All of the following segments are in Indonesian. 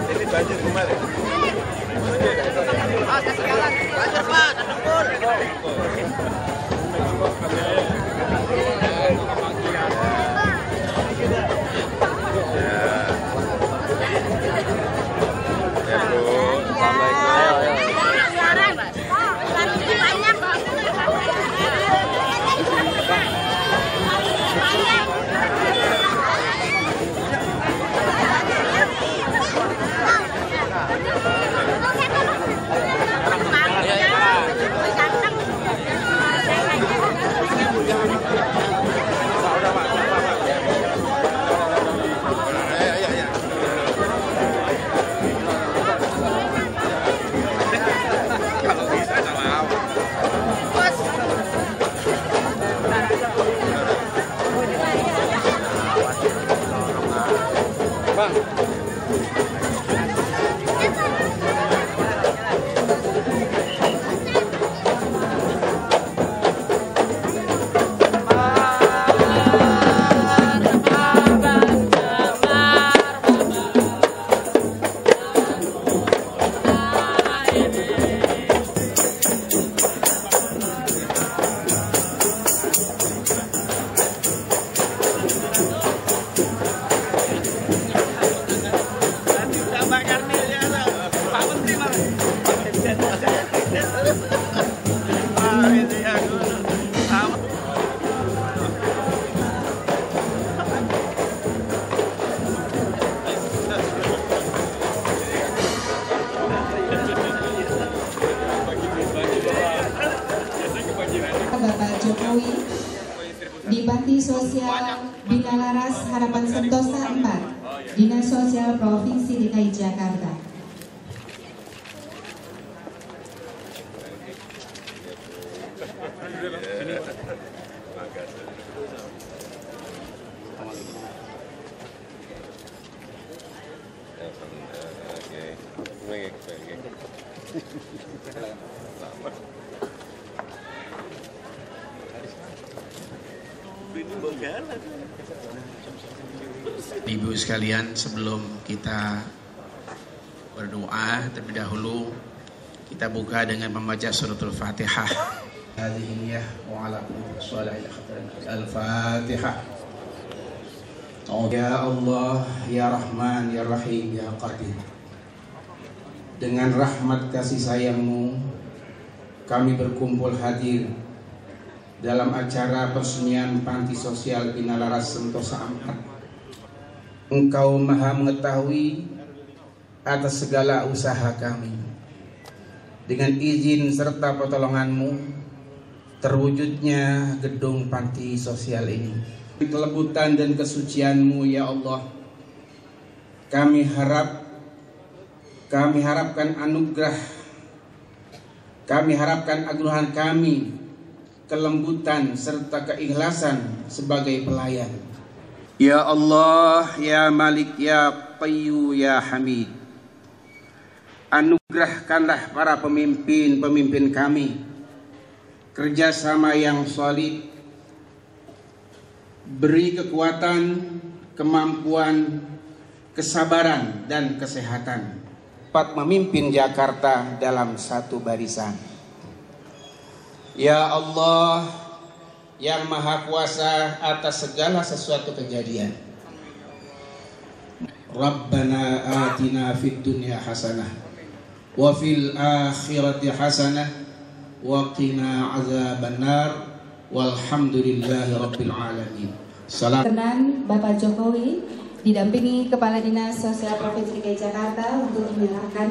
Ini banjir kemarin. Kasih jalan, banjir Pak, terkumpul. Bapak Jokowi di Bakti Sosial Bina Laras Harapan Sentosa 4, Dinas Sosial Provinsi DKI Jakarta. Ibu sekalian, sebelum kita berdoa terlebih dahulu, kita buka dengan membaca suratul Fatihah. Al-Fatihah. Ya Allah, Ya Rahman, Ya Rahim, Ya Qadir. dengan rahmat kasih sayang-Mu, kami berkumpul hadir dalam acara peresmian Panti Sosial Bina Laras Sentosa 4. Engkau Maha mengetahui atas segala usaha kami. Dengan izin serta pertolongan-Mu, terwujudnya gedung panti sosial ini. Kelebutan dan kesucian-Mu ya Allah, kami harapkan anugerah, kami harapkan anugerah kami, kelembutan serta keikhlasan sebagai pelayan. Ya Allah, ya Malik, ya Qayyu, ya Hamid, anugerahkanlah para pemimpin kami kerjasama yang solid, beri kekuatan, kemampuan, kesabaran dan kesehatan dapat memimpin Jakarta dalam satu barisan. Ya Allah yang Maha Kuasa atas segala sesuatu kejadian, Rabbana atina fid dunya hasanah wa fil akhirati hasanah wa qina azabannar walhamdulillahi rabbil alamin. Salam. Kenan Bapak Jokowi didampingi Kepala Dinas Sosial Provinsi DKI Jakarta untuk menyerahkan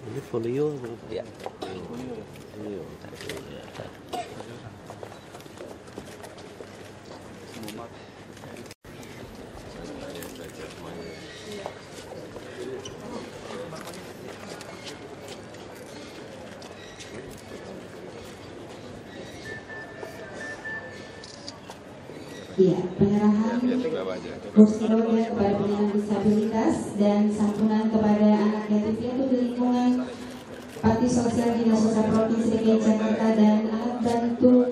Ini folio ya. Iya, penyerahan kursi roda kepada penyandang disabilitas dan santunan kepada anak yatim piatu di lingkungan Panti Sosial Dinas Sosial Provinsi DKI Jakarta dan alat bantu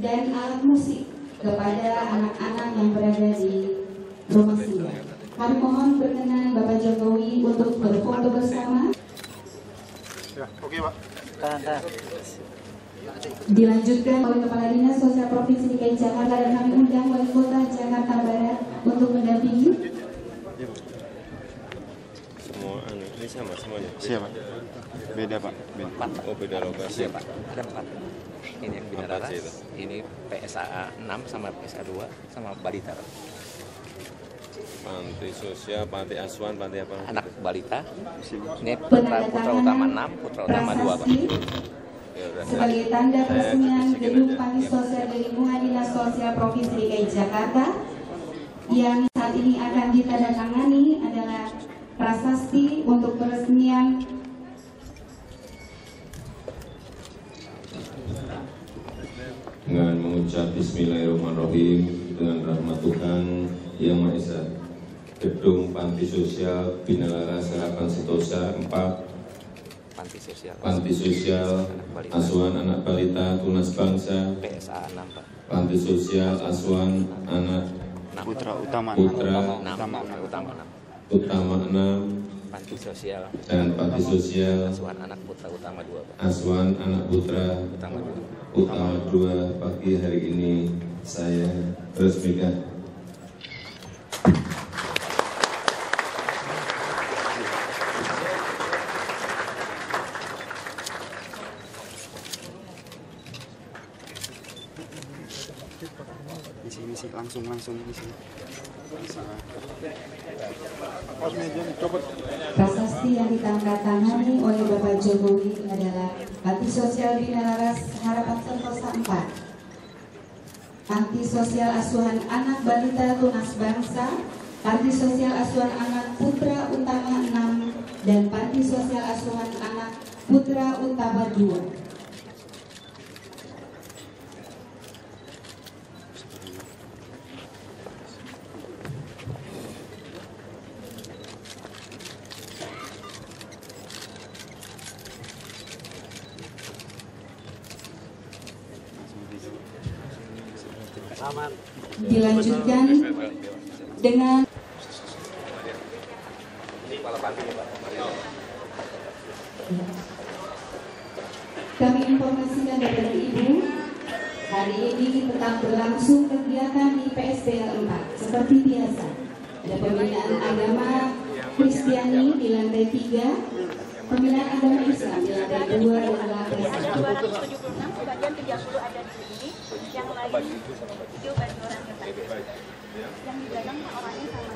dan alat musik kepada anak-anak yang berada di rumah singgah. Kami mohon berkenan Bapak Jokowi untuk berfoto bersama. Oke, Pak. Dilanjutkan oleh Kepala Dinas Sosial Provinsi DKI Jakarta dan kami undang Wali Kota Jakarta Barat untuk mendampingi. Semua ini sama semuanya. Siapa? Beda, Pak. Beda. Oh, beda lokasi. Pak, ada 4. Ini yang Bina Laras, ini PSA 6 sama PSA 2 sama balita. Panti sosial, panti asuhan, panti apa? Anak balita. Ini putra utama 6, putra utama 2, Pak. Sebagai tanda peresmian gedung Panti Sosial di lingkungan Dinas Sosial Provinsi DKI Jakarta yang saat ini akan ditandatangani adalah prasasti untuk peresmian Dengan mengucap Bismillahirrahmanirrahim dengan rahmat Tuhan Yang Maha Esa, gedung Panti Sosial Bina Laras Harapan Sentosa 4, Panti Sosial Asuhan Anak Balita Tunas Bangsa, PSA 6, Pak. Panti Sosial Asuhan Anak Putra utama 6, Panti Sosial dan Panti Sosial Asuhan Anak Putra Utama 2, Pak. Asuhan Anak Putra Utama 2 pagi hari ini saya resmikan. Misi langsung misi. prasasti yang ditandatangani oleh Bapak Jokowi adalah Panti Sosial Bina Laras Harapan Sentosa 4, Panti Sosial Asuhan Anak Balita Tunas Bangsa, Panti Sosial Asuhan Anak Putra Utama 6, dan Panti Sosial Asuhan Anak Putra Utama 2. dilanjutkan dengan kami informasikan Bapak Ibu, hari ini tetap berlangsung kegiatan di PSPL 4 seperti biasa. Ada pembinaan agama Kristiani di lantai 3, pembinaan agama Islam di lantai 2 dan lantai 1. Ada 276, sebagian 30 ada di sini, yang lain hijau baju orang ketat. Yang di belakang orangnya sama.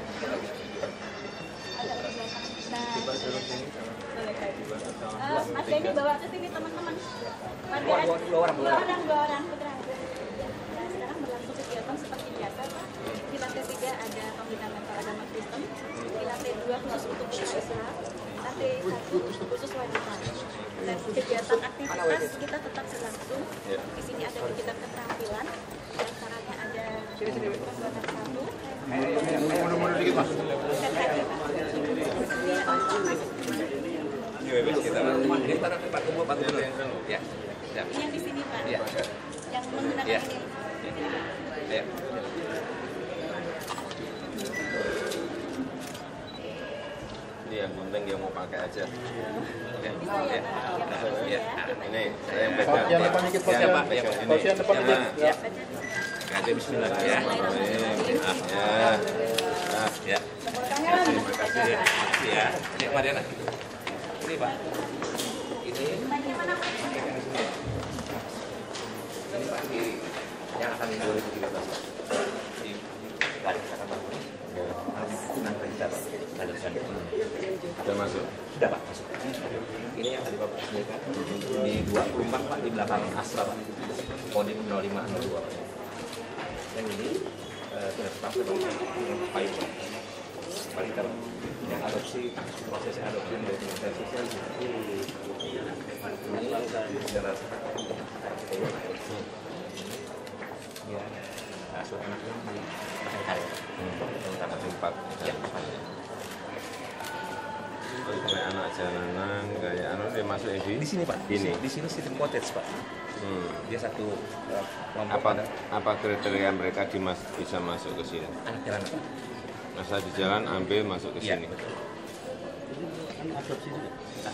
Agak di belakang. Nah, Mas Denny bawa ke sini teman-teman. Dua orang putra. Nah, sekarang berlangsung kegiatan seperti biasa, Pak. Di lantai 3 ada pembinaan mental agama Kristen, di lantai 2 khusus untuk Islam, lantai 1 khusus wanita. Dan kegiatan aktivitas kita tetap berlangsung. Di sini ada kegiatan keterampilan, di antaranya ada pembuatan satu. Mundur dikit, Mas. Ini taruh di patung dulu. Ya. Ini yang di sini, Pak. Ya. Yang menggunakan Ya. ini. Ya. Ini yang penting dia mau pakai aja. Ya. Bisa ya, Pak. Ya. Ini saya yang pegang. Yang depan dikit, Pak. Ya, Pak. Ya, Pak. Yang depan dikit. Ya. Ada bismillah ya. Ya. Ya. Terima kasih ya. Ya. Ini Mariana. Ini Pak. Ini. Ini Pak kiri. Yang akan di 2013. Di garis akan Pak. Nanti perintah Pak. Sudah masuk. Sudah Pak masuk. Ini yang tadi Bapak sebutkan. Di 24 Pak di belakang Asra Pak. Kodim 0502 Pak. Yang ini sudah tetap dengan baik Pak. Balita Pak. Yang adopsi, proses adopsi dari Kementerian Sosial. Ini secara ya, asuh anaknya di Bayangkari. Anak 4. Ya. Kayak anak jalanan, kayak anak dia masuk Di sini Pak. Ini. Di sini City Cottage Pak. Dia satu kelompok apa kriteria mereka bisa masuk ke sini? anak jalanan Pak. Masa di jalan ambil masuk ke Iya, sini. betul.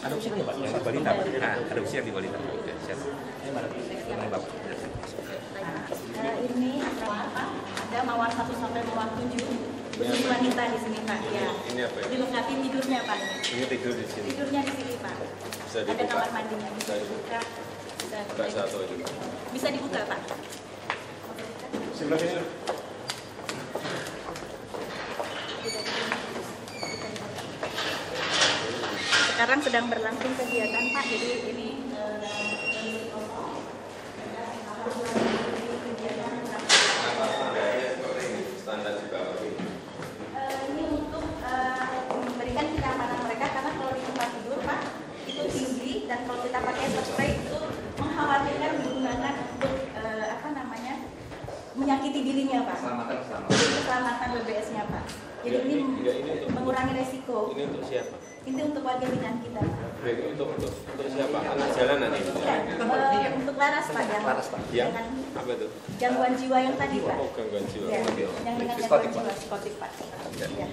Adopsi ini Pak, yang di balita Pak. Nah, adopsi yang di balita. Oke, siap. Ini Bapak. Ini apa? Ada mawar 1 sampai mawar 7. Khusus wanita di sini Pak. Ya. Ini apa ya? Dilengkapi tidurnya Pak. Ini tidur di sini. Tidurnya di sini Pak. Bisa Ada dibuka. kamar mandinya bisa dibuka. Buka satu aja. Bisa dibuka Pak. Sebelah sini. Sekarang sedang berlangsung kegiatan Pak. Jadi ini Standar juga. ini untuk memberikan kenyamanan mereka, karena kalau di tempat tidur Pak itu tinggi, dan kalau kita pakai spray itu mengkhawatirkan digunakan untuk menyakiti dirinya Pak. Untuk keselamatan BBS-nya Pak. Jadi ini mengurangi resiko. Ini untuk siapa? Ini untuk warga binaan kita. Untuk siapa? Anak jalanan ini. Ya, untuk Laras Pak, yang dengan Apa itu? gangguan jiwa yang tadi Pak. Oh, gangguan jiwa. Ya, yang dengan gangguan jiwa psikotik Pak. Ya.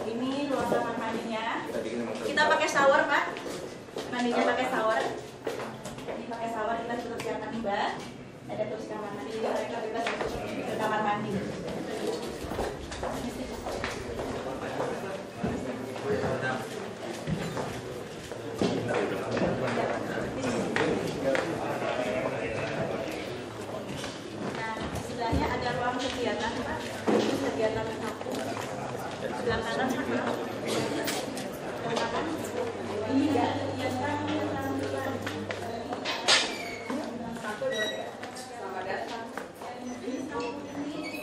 Ini ruang kamar mandinya. Kita pakai shower Pak. Mandinya pakai shower. Ini pakai shower, kita sudah siapkan Mbak. Ada terus kamar mandi, jadi mereka bebas masuk ke kamar mandi. Nah, sebelahnya ada ruang kegiatan Pak. Ini kegiatan satu. Sebelah kanan Pak. Ini ya, yang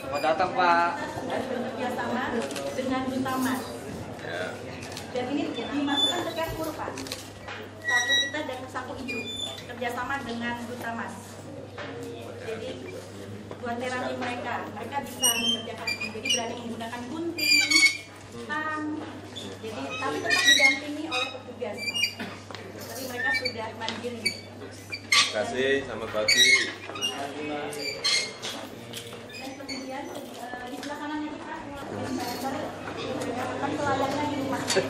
Selamat datang Pak. bekerjasama dengan Dutamas. Dan ini dimasukkan ke Carrefour Pak. Saku kita dan saku hijau kerjasama dengan Dutamas. Jadi buat terapi mereka bisa mengerjakan ini. Jadi berani menggunakan gunting, tang. Jadi tapi tetap didampingi oleh petugas. Tapi mereka sudah mandiri. Terima kasih, selamat pagi. Kalau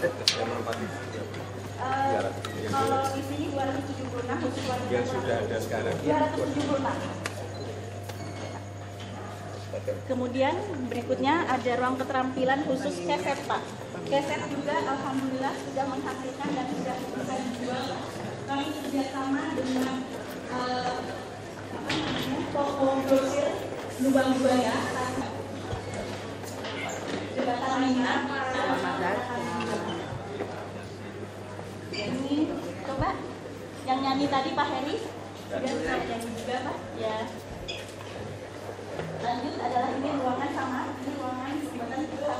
di sini 276 khusus warga Yang sudah ada sekarang. 276. Kemudian berikutnya ada ruang keterampilan khusus keset, Pak. Keset juga alhamdulillah sudah menghasilkan dan sudah bisa dijual. Kami kerjasama dengan toko grosir Lubang Buaya, Jembatan Minyak. Ini coba yang nyanyi tadi Pak Heri, biar saya nyanyi juga Pak. Ya. Lanjut adalah ini ruangan sama, ini ruangan jembatan kita.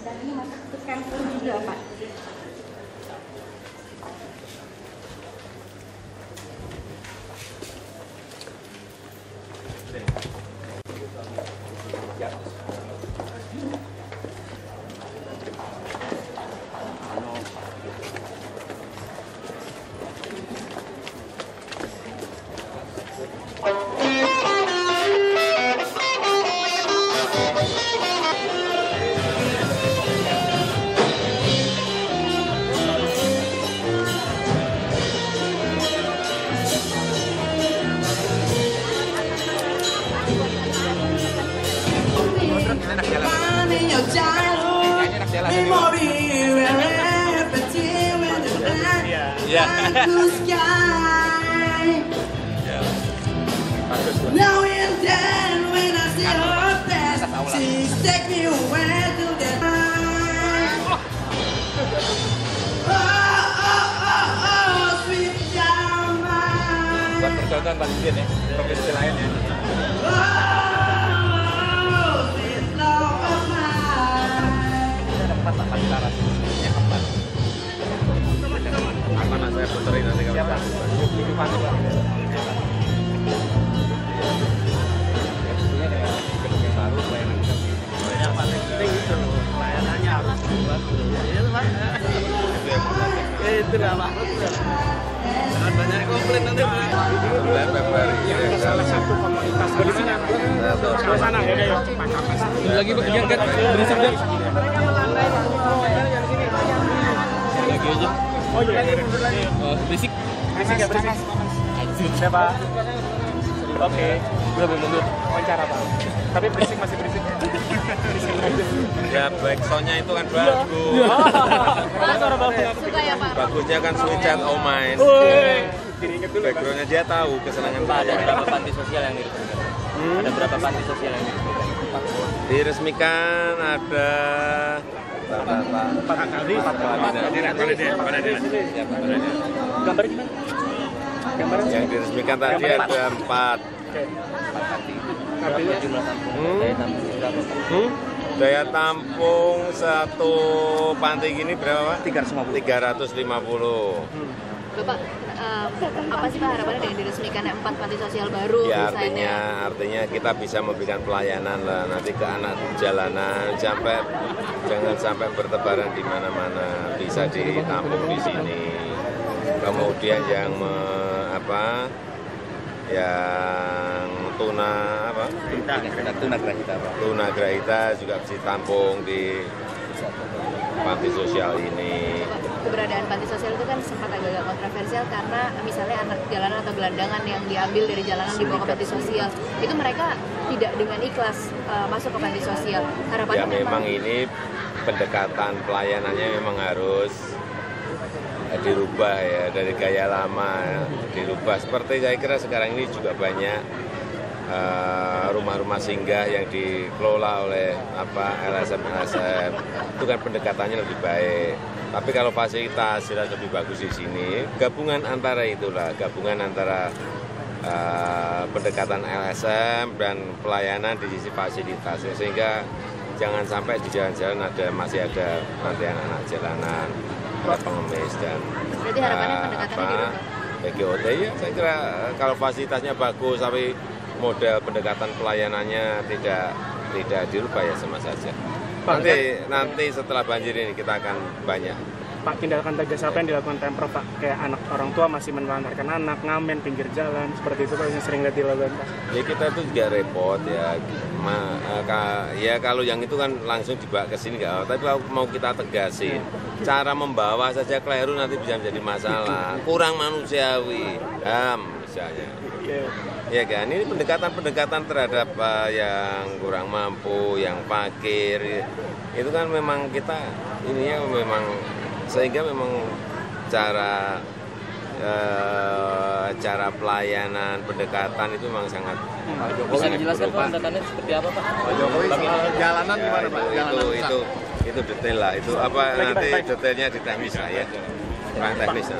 Dan ini masuk ke kantor juga Pak. Buat percontohan Pak Didin ya, provinsi lain ya. Ada 4 Pak di Laras. Yang 4. Apa nak saya puterin nanti kalau siapa? Ini Pak. Sebetulnya kayak gedung yang baru pelayanan kita. Yang paling penting itu pelayanannya harus bagus. Iya Pak. Itu dah Pak. Jangan banyak komplain nanti. Bulan Februari. Salah satu komunitas di sana. Di sana ya deh. Lagi yang kan berisik deh. Lagi aja. Oh iya. Berisik. Berisik ya berisik. Siapa? Oke. Belum mundur. Wawancara Pak. Tapi berisik masih berisik. Ya baik soundnya itu kan bagus. Suara bagus. Suka ya Pak. Bagusnya kan Sweet Child O' Mine. Backgroundnya dia tahu kesenangan Pak, ada saya. berapa panti sosial yang diresmikan? Ada berapa panti sosial yang diresmikan? Diresmikan ada Empat kali. Gambar gimana? yang diresmikan tadi ada 4. Berapa jumlah tampung? Daya tampung berapa Pak? Daya tampung satu panti gini berapa Pak? 350. Bapak, apa sih Pak harapannya dengan diresmikannya 4 panti sosial baru? Ya misalnya? artinya kita bisa memberikan pelayanan lah nanti ke anak jalanan, jangan sampai bertebaran di mana-mana, bisa ditampung di sini. Kemudian yang yang tunagrahita juga bisa ditampung di panti sosial ini. Keberadaan panti sosial itu kan sempat agak kontroversial karena misalnya anak jalanan atau gelandangan yang diambil dari jalanan dibawa ke panti sosial, itu mereka tidak dengan ikhlas masuk ke panti sosial. Harapannya Ya memang ini pendekatan pelayanannya memang harus dirubah ya, dari gaya lama dirubah. Seperti saya kira sekarang ini juga banyak rumah-rumah singgah yang dikelola oleh LSM, itu kan pendekatannya lebih baik. Tapi kalau fasilitas jelas lebih bagus di sini. Gabungan antara pendekatan LSM dan pelayanan di sisi fasilitas, sehingga jangan sampai di jalan-jalan masih ada nanti anak-anak jalanan, ada pengemis dan berarti harapannya pendekatannya dirubah. PGOT ya, saya kira kalau fasilitasnya bagus tapi model pendekatan pelayanannya tidak dirubah ya sama saja. Nanti setelah banjir ini kita akan banyak Pak, tindakan tegas apa yang dilakukan Pemprov Pak? Kayak anak orang tua masih menelantarkan anak, ngamen pinggir jalan, seperti itu Pak yang sering lihat di lalu lintas. Ya kita tuh juga repot ya. Ya kalau yang itu kan langsung dibawa ke sini nggak, tapi mau kita tegasin. Cara membawa saja keliru nanti bisa menjadi masalah. Kurang manusiawi, misalnya. Ya kan, ini pendekatan terhadap yang kurang mampu, yang fakir. Itu kan memang kita ininya memang sehingga memang cara pelayanan pendekatan itu memang sangat. Bisa dijelaskan Pak pendekatannya seperti apa Pak? Jalanan gimana Pak? Itu detail lah, itu apa nanti detailnya di teknis lah ya. Kurang teknis ya.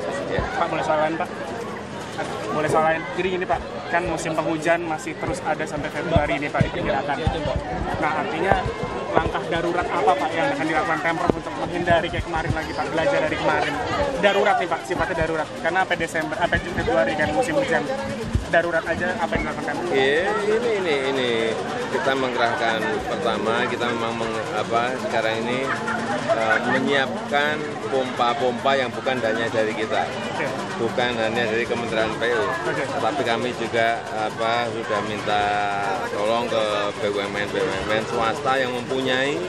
Pak, boleh soal lain Pak? Boleh soal lain. Jadi gini Pak, kan musim penghujan masih terus ada sampai Februari ini Pak diperkirakan. Nah artinya langkah darurat apa Pak yang akan dilakukan Pemprov untuk menghindari kayak kemarin lagi Pak, belajar dari kemarin? Darurat nih Pak, sifatnya darurat. Karena sampai Februari kan musim hujan. Darurat aja apa yang dilakukan Pemprov? Ini kita mengerahkan pertama kita memang sekarang ini menyiapkan pompa-pompa yang bukan hanya dari kita, bukan hanya dari Kementerian PU, tetapi kami juga sudah minta tolong ke BUMN swasta yang mempunyai,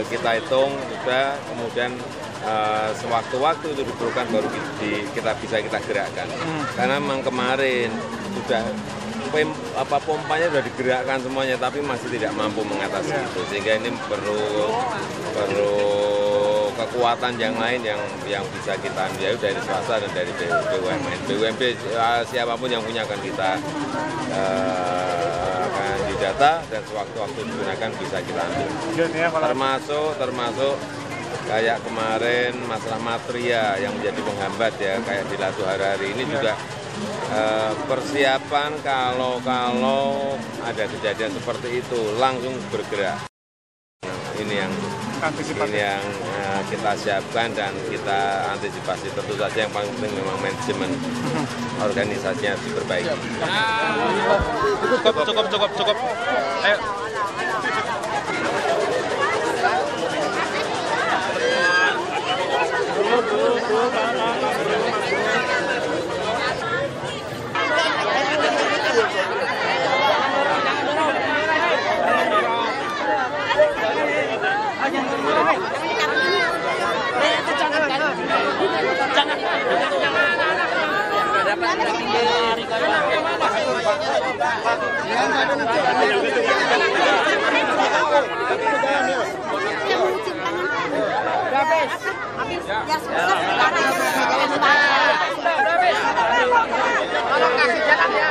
kita hitung sudah, kemudian sewaktu-waktu itu diperlukan baru kita gerakkan. Karena memang kemarin sudah pompanya sudah digerakkan semuanya, tapi masih tidak mampu mengatasi itu, sehingga ini perlu kekuatan yang lain yang bisa kita ambil dari swasta dan dari BUMN, siapapun yang punya akan kita akan didata dan sewaktu-waktu digunakan bisa kita ambil. Termasuk kayak kemarin masalah materia yang menjadi penghambat ya, kayak di Latu Harari ini juga persiapan kalau ada kejadian seperti itu langsung bergerak. Ini yang kita siapkan dan kita antisipasi. Tentu saja yang paling penting memang manajemen organisasinya harus diperbaiki. Cukup. Ayo. Tolong kasih jalan ya.